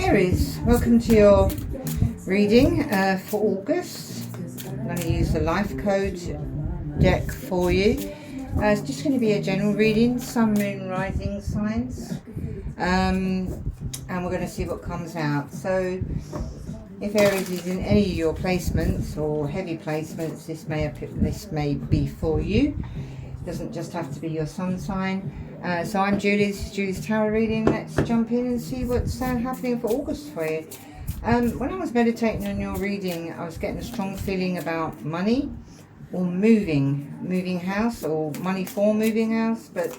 Aries, welcome to your reading for August. I'm going to use the life code deck for you. It's just going to be a general reading, sun, moon, rising signs, and we're going to see what comes out. So if Aries is in any of your placements or heavy placements, this may be for you. It doesn't just have to be your sun sign. So I'm Julie, this is Julie's Tarot reading. Let's jump in and see what's happening for August for you. When I was meditating on your reading, I was getting a strong feeling about money or moving house, or money for moving house. But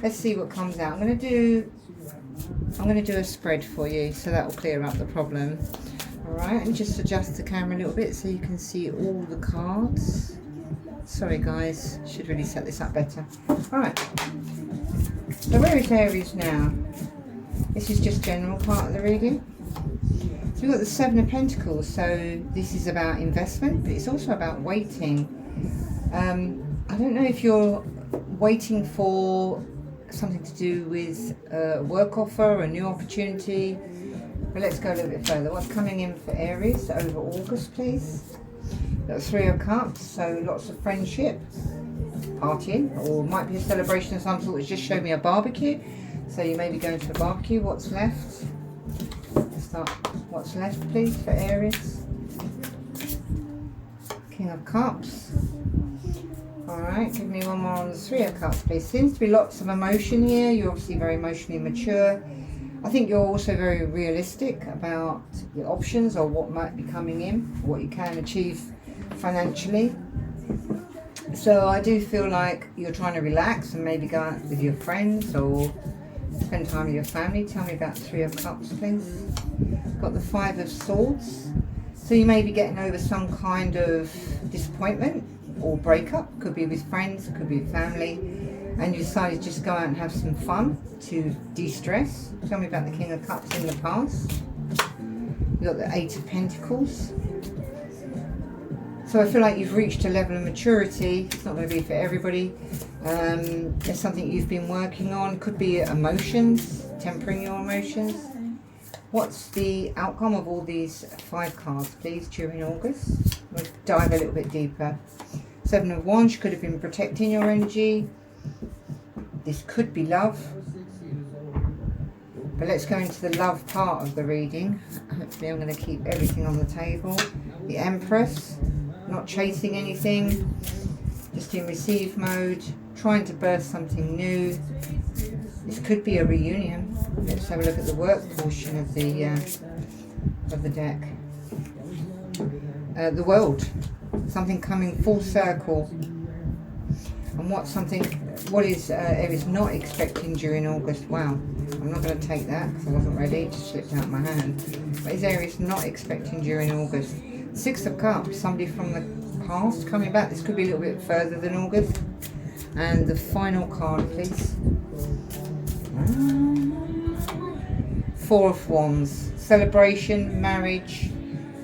let's see what comes out. I'm going to do a spread for you, so that will clear up the problem. All right, and just adjust the camera a little bit so you can see all the cards. Sorry guys, should really set this up better. Alright, so where is Aries now? This is just general part of the reading. So we've got the Seven of Pentacles, so this is about investment, but it's also about waiting. I don't know if you're waiting for something to do with a work offer or a new opportunity, but let's go a little bit further. What's coming in for Aries over August, please? Got Three of Cups, so lots of friendship, partying, or might be a celebration of some sort. It just showed me a barbecue, so you may be going to a barbecue. What's left? Let's start. What's left, please, for Aries? King of Cups. Alright, give me one more on the Three of Cups, please. Seems to be lots of emotion here. You're obviously very emotionally mature. I think you're also very realistic about the options or what might be coming in, what you can achieve financially. So I do feel like you're trying to relax and maybe go out with your friends or spend time with your family. Tell me about Three of Cups, please. Got the Five of Swords. So you may be getting over some kind of disappointment or breakup. Could be with friends, could be with family. And you decided to just go out and have some fun to de-stress. Tell me about the King of Cups in the past. You've got the Eight of Pentacles. So I feel like you've reached a level of maturity. It's not going to be for everybody. There's something you've been working on. Could be emotions, tempering your emotions. What's the outcome of all these five cards, please, during August? We'll dive a little bit deeper. Seven of Wands, could have been protecting your energy. This could be love. But let's go into the love part of the reading. Hopefully I'm going to keep everything on the table. The Empress. Not chasing anything, just in receive mode, trying to birth something new. This could be a reunion. Let's have a look at the work portion of the deck. The World, something coming full circle. And what is Aries not expecting during August? Wow, I'm not going to take that because I wasn't ready. It just slipped out of my hand. What is Aries not expecting during August? Six of Cups, somebody from the past coming back. This could be a little bit further than August. And the final card, please. Four of Wands, celebration, marriage.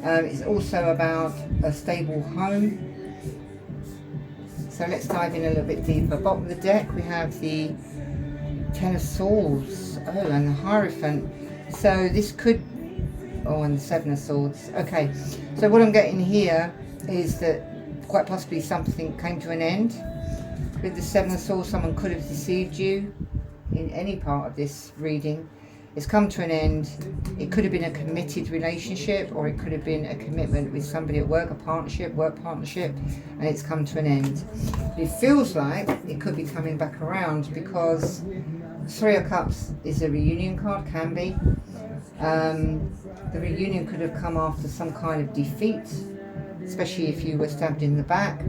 It's also about a stable home. So let's dive in a little bit deeper. Bottom of the deck, we have the Ten of Swords. Oh, and the Hierophant. So this could... Oh, and the Seven of Swords. Okay, so what I'm getting here is that quite possibly something came to an end. With the Seven of Swords, someone could have deceived you in any part of this reading. It's come to an end. It could have been a committed relationship, or it could have been a commitment with somebody at work, work partnership, and it's come to an end. It feels like it could be coming back around because Three of Cups is a reunion card, can be. The reunion could have come after some kind of defeat, especially if you were stabbed in the back.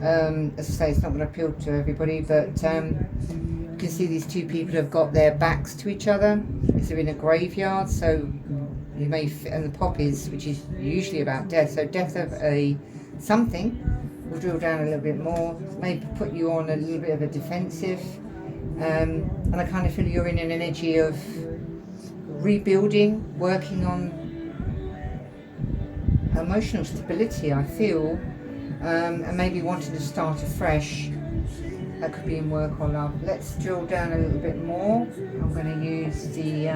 As I say, it's not going to appeal to everybody, but you can see these two people have got their backs to each other. They're in a graveyard, so you may, and the poppies, which is usually about death. So death of something. We'll drill down a little bit more. Maybe put you on a little bit of a defensive. And I kind of feel you're in an energy of rebuilding, working on emotional stability, I feel, and maybe wanting to start afresh. That could be in work or love. Let's drill down a little bit more. I'm going to use the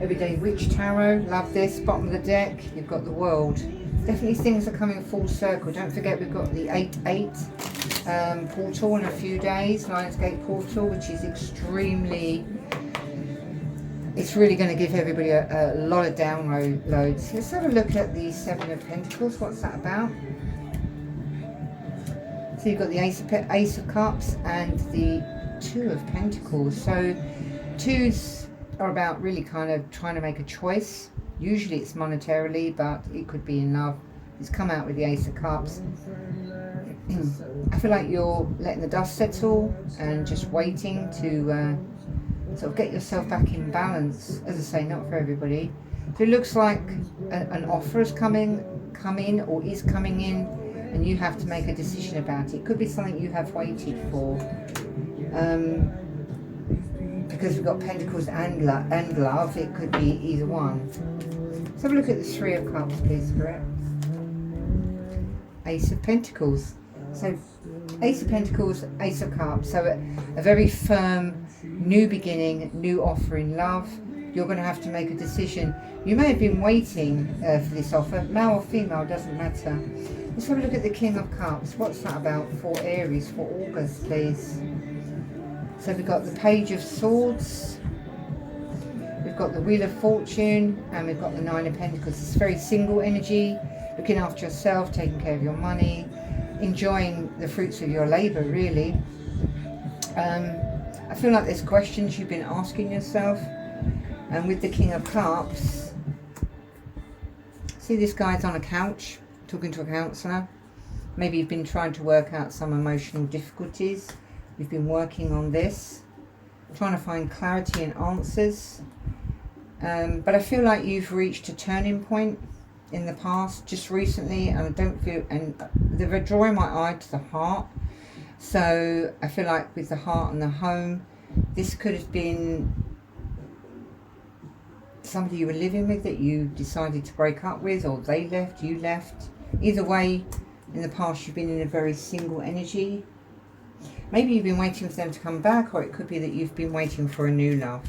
Everyday Witch Tarot, love this. Bottom of the deck, you've got the World. Definitely things are coming full circle. Don't forget we've got the 8-8 portal in a few days, Lionsgate portal, which is extremely, it's really going to give everybody a lot of downloads. Let's have a look at the 7 of Pentacles. What's that about? So you've got the Ace of Cups and the 2 of Pentacles. So 2s are about really kind of trying to make a choice. Usually it's monetarily, but it could be in love. It's come out with the Ace of Cups. I feel like you're letting the dust settle and just waiting to sort of get yourself back in balance. As I say, not for everybody. So it looks like an offer is coming in or is coming in, and you have to make a decision about it. It could be something you have waited for. Because we've got Pentacles and love, it could be either one. Let's have a look at the 3 of Cups, please, correct? Ace of Pentacles. So Ace of Pentacles, Ace of Cups. So a very firm new beginning, new offer in love. You're going to have to make a decision. You may have been waiting for this offer, male or female, doesn't matter. Let's have a look at the King of Cups. What's that about for Aries for August, please? So we've got the Page of Swords, we've got the Wheel of Fortune, and we've got the 9 of Pentacles. It's very single energy, looking after yourself, taking care of your money, enjoying the fruits of your labour, really. I feel like there's questions you've been asking yourself. And with the King of Cups, see this guy's on a couch, talking to a counsellor. Maybe you've been trying to work out some emotional difficulties. You've been working on this, trying to find clarity and answers. But I feel like you've reached a turning point in the past, just recently, and I don't feel, and they're drawing my eye to the heart. So I feel like with the heart and the home, this could have been somebody you were living with that you decided to break up with, or they left, you left. Either way, in the past you've been in a very single energy. Maybe you've been waiting for them to come back, or it could be that you've been waiting for a new love.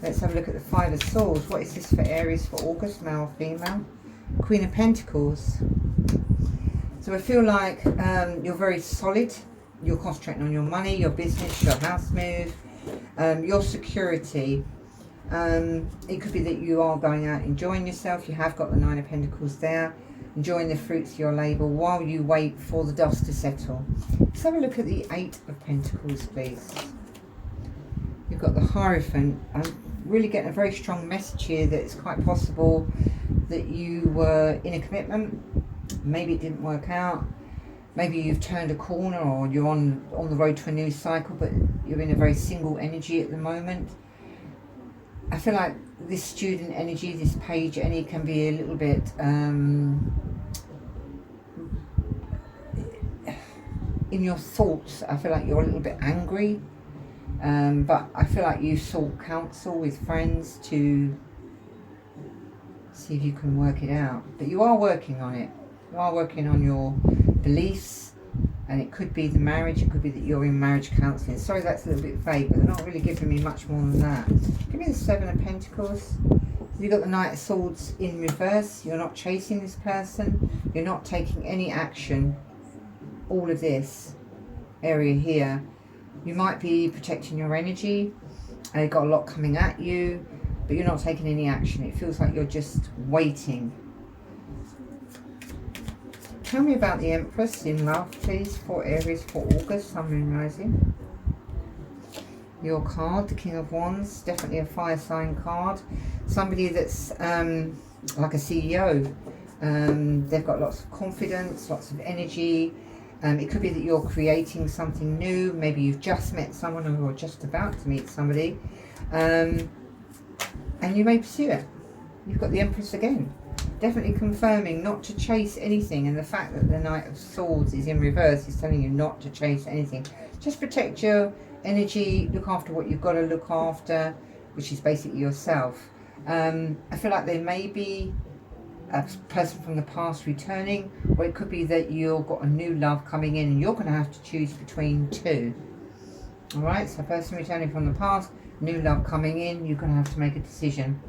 Let's have a look at the 5 of Swords. What is this for Aries for August, male or female? Queen of Pentacles. So I feel like you're very solid. You're concentrating on your money, your business, your house move, your security. It could be that you are going out enjoying yourself. You have got the 9 of Pentacles there, enjoying the fruits of your labour while you wait for the dust to settle. Let's have a look at the 8 of Pentacles, please. You've got the Hierophant. I'm really getting a very strong message here that it's quite possible that you were in a commitment. Maybe it didn't work out. Maybe you've turned a corner, or you're on the road to a new cycle, but you're in a very single energy at the moment. I feel like this student energy, this page energy, can be a little bit in your thoughts. I feel like you're a little bit angry, but I feel like you sought counsel with friends to see if you can work it out. But you are working on it. You are working on your beliefs, and it could be the marriage, it could be that you're in marriage counselling. Sorry, that's a little bit vague, but they're not really giving me much more than that. Give me the 7 of Pentacles. You've got the Knight of Swords in reverse. You're not chasing this person. You're not taking any action. All of this area here. You might be protecting your energy. You've got a lot coming at you, but you're not taking any action. It feels like you're just waiting. Tell me about the Empress in love, please, for Aries for August, Sun, Moon, Rising. Your card, the King of Wands, definitely a fire sign card. Somebody that's like a CEO. They've got lots of confidence, lots of energy. It could be that you're creating something new. Maybe you've just met someone, or you're just about to meet somebody. And you may pursue it. You've got the Empress again. Definitely confirming not to chase anything, and the fact that the Knight of Swords is in reverse is telling you not to chase anything. Just protect your energy, look after what you've got to look after, which is basically yourself. I feel like there may be a person from the past returning, or it could be that you've got a new love coming in and you're going to have to choose between two. Alright, so a person returning from the past, new love coming in, you're going to have to make a decision.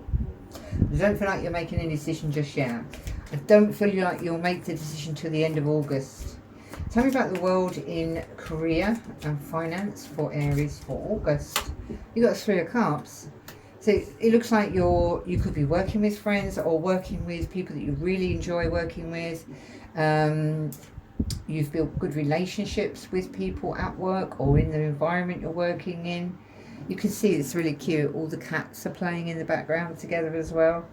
I don't feel like you're making a decision just yet. I don't feel like you'll make the decision till the end of August. Tell me about the world in career and finance for Aries for August. You got 3 of Cups. So it looks like you could be working with friends or working with people that you really enjoy working with. You've built good relationships with people at work or in the environment you're working in. You can see it's really cute. All the cats are playing in the background together as well.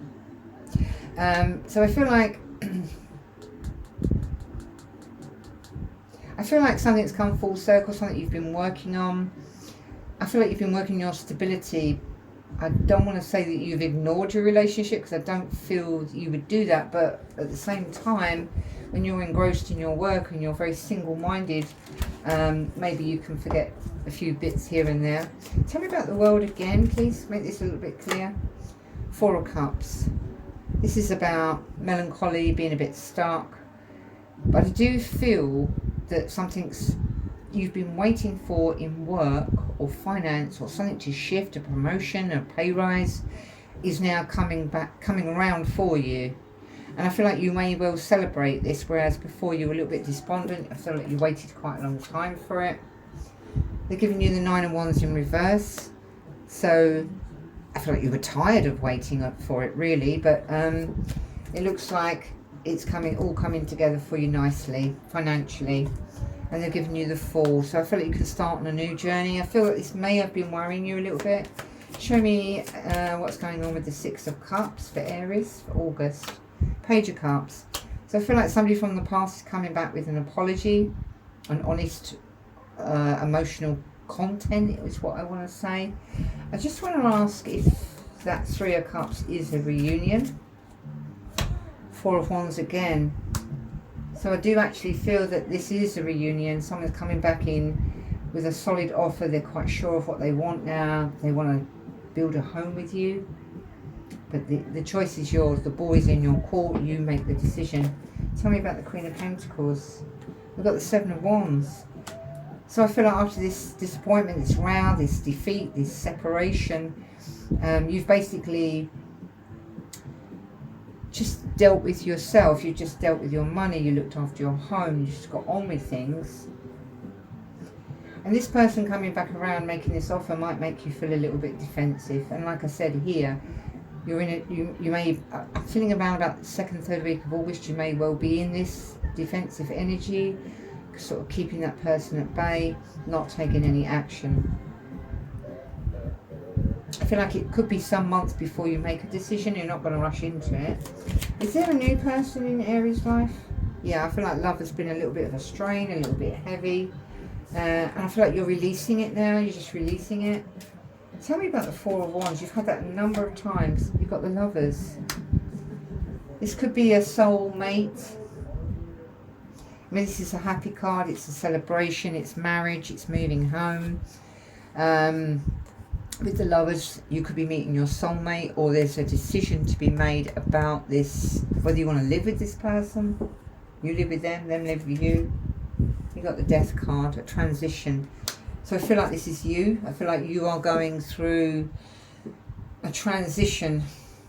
So I feel like something's come full circle, something you've been working on. I feel like you've been working on your stability. I don't want to say that you've ignored your relationship, because I don't feel you would do that, but at the same time, when you're engrossed in your work and you're very single-minded, maybe you can forget a few bits here and there. Tell me about the world again, please. Make this a little bit clear. 4 of Cups. This is about melancholy, being a bit stuck. But I do feel that something's you've been waiting for in work or finance or something to shift, a promotion, a pay rise, is now coming around for you. And I feel like you may well celebrate this, whereas before you were a little bit despondent. I feel like you waited quite a long time for it. They're giving you the 9 of Wands in reverse. So I feel like you were tired of waiting for it, really. But it looks like it's all coming together for you nicely, financially. And they're giving you the Fool. So I feel like you can start on a new journey. I feel like this may have been worrying you a little bit. Show me what's going on with the 6 of Cups for Aries for August. Page of Cups. So I feel like somebody from the past is coming back with an apology, an honest emotional content is what I want to say. I just want to ask if that 3 of Cups is a reunion. 4 of Wands again. So I do actually feel that this is a reunion. Someone's coming back in with a solid offer. They're quite sure of what they want now. They want to build a home with you. But the choice is yours. The ball is in your court. You make the decision. Tell me about the Queen of Pentacles. We've got the 7 of Wands. So I feel like after this disappointment, this row, this defeat, this separation, you've basically just dealt with yourself. You just dealt with your money. You looked after your home. You just got on with things. And this person coming back around making this offer might make you feel a little bit defensive. And like I said here, you're in it. You may. I'm feeling about the 2nd, 3rd week of August. You may well be in this defensive energy, sort of keeping that person at bay, not taking any action. I feel like it could be some months before you make a decision. You're not going to rush into it. Is there a new person in Aries' life? Yeah, I feel like love has been a little bit of a strain, a little bit heavy. And I feel like you're releasing it now. You're just releasing it. Tell me about the 4 of Wands. You've had that a number of times. You've got the Lovers. This could be a soul mate. I mean, this is a happy card. It's a celebration. It's marriage. It's moving home. With the Lovers, you could be meeting your soulmate, or there's a decision to be made about this, whether you want to live with this person. You live with them live with you. You got the Death card, a transition. So I feel like this is you. I feel like you are going through a transition,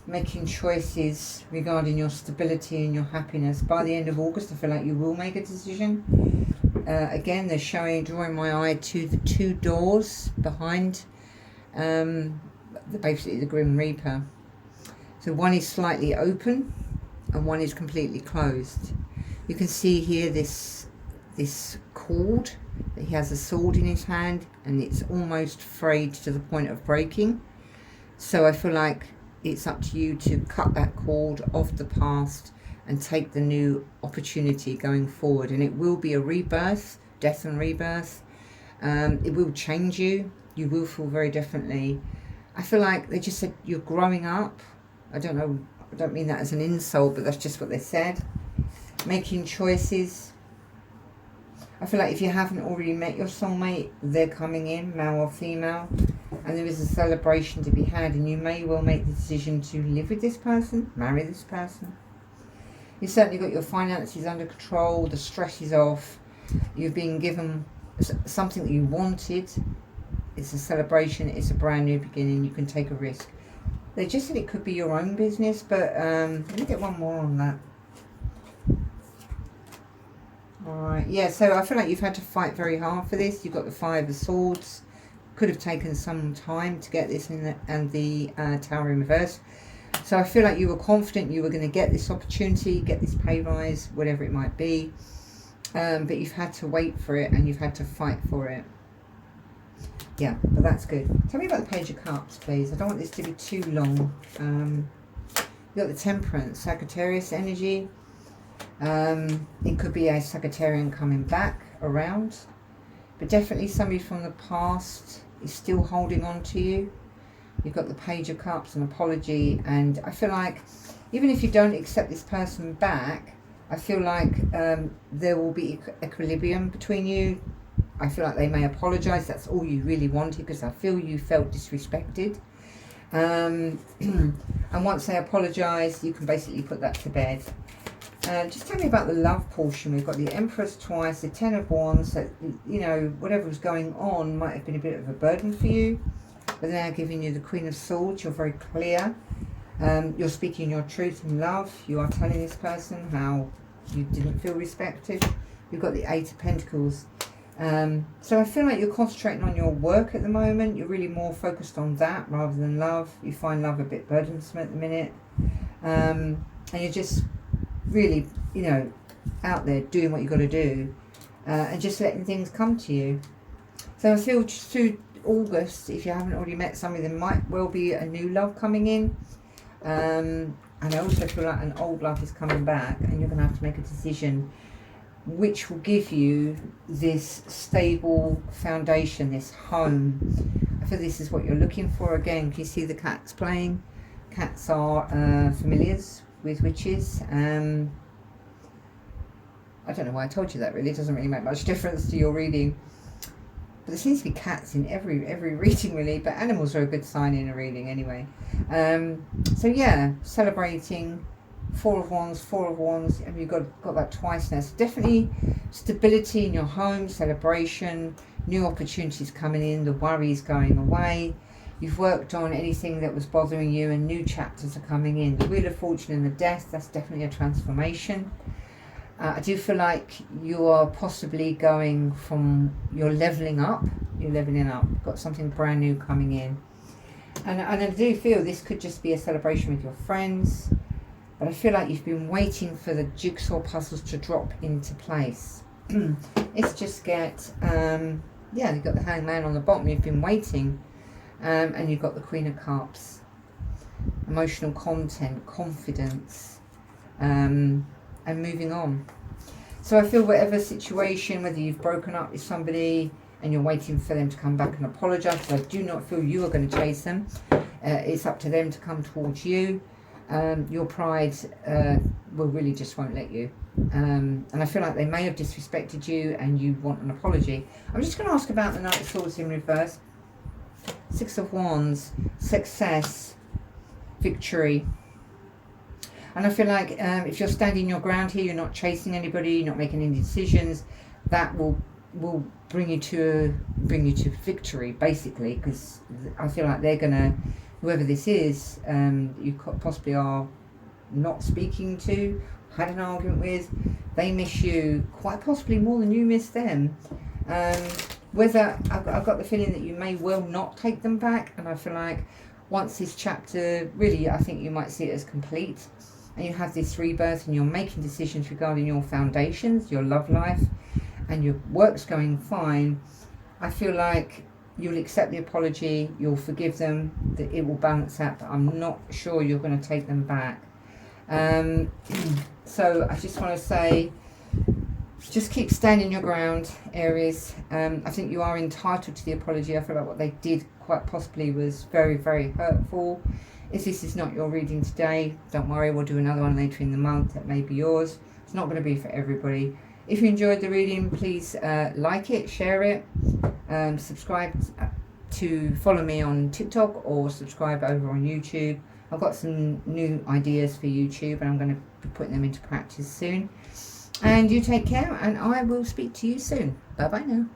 making choices regarding your stability and your happiness. By the end of August, I feel like you will make a decision. Again, they're drawing my eye to the 2 doors behind basically the Grim Reaper. So one is slightly open and one is completely closed. You can see here this cord, that he has a sword in his hand, and it's almost frayed to the point of breaking. So I feel like it's up to you to cut that cord off the past and take the new opportunity going forward. And it will be a rebirth, death and rebirth. It will change you. You will feel very differently. I feel like they just said you're growing up. I don't know, I don't mean that as an insult, but that's just what they said. Making choices. I feel like if you haven't already met your soulmate, they're coming in, male or female, and there is a celebration to be had, and you may well make the decision to live with this person, marry this person. You've certainly got your finances under control, the stress is off, you've been given something that you wanted, it's a celebration, it's a brand new beginning, you can take a risk. They just said it could be your own business, but let me get one more on that. Alright, yeah, so I feel like you've had to fight very hard for this. You've got the Five of Swords. Could have taken some time to get this in the, and the Tower in reverse. So I feel like you were confident you were going to get this opportunity, get this pay rise, whatever it might be. But you've had to wait for it and you've had to fight for it. Yeah, but that's good. Tell me about the Page of Cups, please. I don't want this to be too long. You've got the Temperance, Sagittarius energy. It could be a Sagittarian coming back around. But definitely somebody from the past is still holding on to you. You've got the Page of Cups, an apology. And I feel like even if you don't accept this person back, I feel like there will be equilibrium between you. I feel like they may apologise. That's all you really wanted, because I feel you felt disrespected. And once they apologise, you can basically put that to bed. Just tell me about the love portion. We've got the Empress twice, the Ten of Wands. That, you know, whatever was going on might have been a bit of a burden for you. But they're now giving you the Queen of Swords. You're very clear. You're speaking your truth in love. You are telling this person how you didn't feel respected. You've got the Eight of Pentacles. So I feel like you're concentrating on your work at the moment. You're really more focused on that rather than love. You find love a bit burdensome at the minute. And you're just really, you know, out there doing what you've got to do, and just letting things come to you. So I feel just through August, if you haven't already met somebody, there might well be a new love coming in. And I also feel like an old love is coming back, and you're going to have to make a decision which will give you this stable foundation, this home. I feel this is what you're looking for. Again, can you see the cats playing? Cats are familiars with witches. I don't know why I told you that, really. It doesn't really make much difference to your reading. But there seems to be cats in every reading, really. But animals are a good sign in a reading anyway. So yeah, celebrating. Four of Wands, and you've got that twice now. So definitely stability in your home, celebration, new opportunities coming in, the worries going away. You've worked on anything that was bothering you, and new chapters are coming in. The Wheel of Fortune and the Death, that's definitely a transformation. I do feel like you are possibly going from, you're leveling up. You've got something brand new coming in. And I do feel this could just be a celebration with your friends. But I feel like you've been waiting for the jigsaw puzzles to drop into place. It's just get, yeah, you've got the Hangman on the bottom. You've been waiting. And you've got the Queen of Cups. Emotional content, confidence, and moving on. So I feel whatever situation, whether you've broken up with somebody and you're waiting for them to come back and apologise, because I do not feel you are going to chase them. It's up to them to come towards you. Your pride will really just won't let you. And I feel like they may have disrespected you and you want an apology. I'm just going to ask about the Knight of Swords in reverse. Six of Wands, success, victory. And I feel like if you're standing your ground here, you're not chasing anybody, you're not making any decisions, that will bring you to victory, basically, because I feel like they're gonna, whoever this is, you possibly are not speaking to, had an argument with, they miss you quite possibly more than you miss them. Whether I've got the feeling that you may well not take them back, and I feel like once this chapter, really, I think you might see it as complete, and you have this rebirth, and you're making decisions regarding your foundations, your love life, and your work's going fine. I feel like you'll accept the apology, you'll forgive them, that it will balance out, but I'm not sure you're going to take them back. So I just want to say, just keep standing your ground, Aries. I think you are entitled to the apology. I feel like what they did quite possibly was very, very hurtful. If this is not your reading today, don't worry, we'll do another one later in the month. That may be yours. It's not going to be for everybody. If you enjoyed the reading, please like it, share it, subscribe to follow me on TikTok, or subscribe over on YouTube. I've got some new ideas for YouTube, and I'm going to be putting them into practice soon. And you take care, and I will speak to you soon. Bye bye now.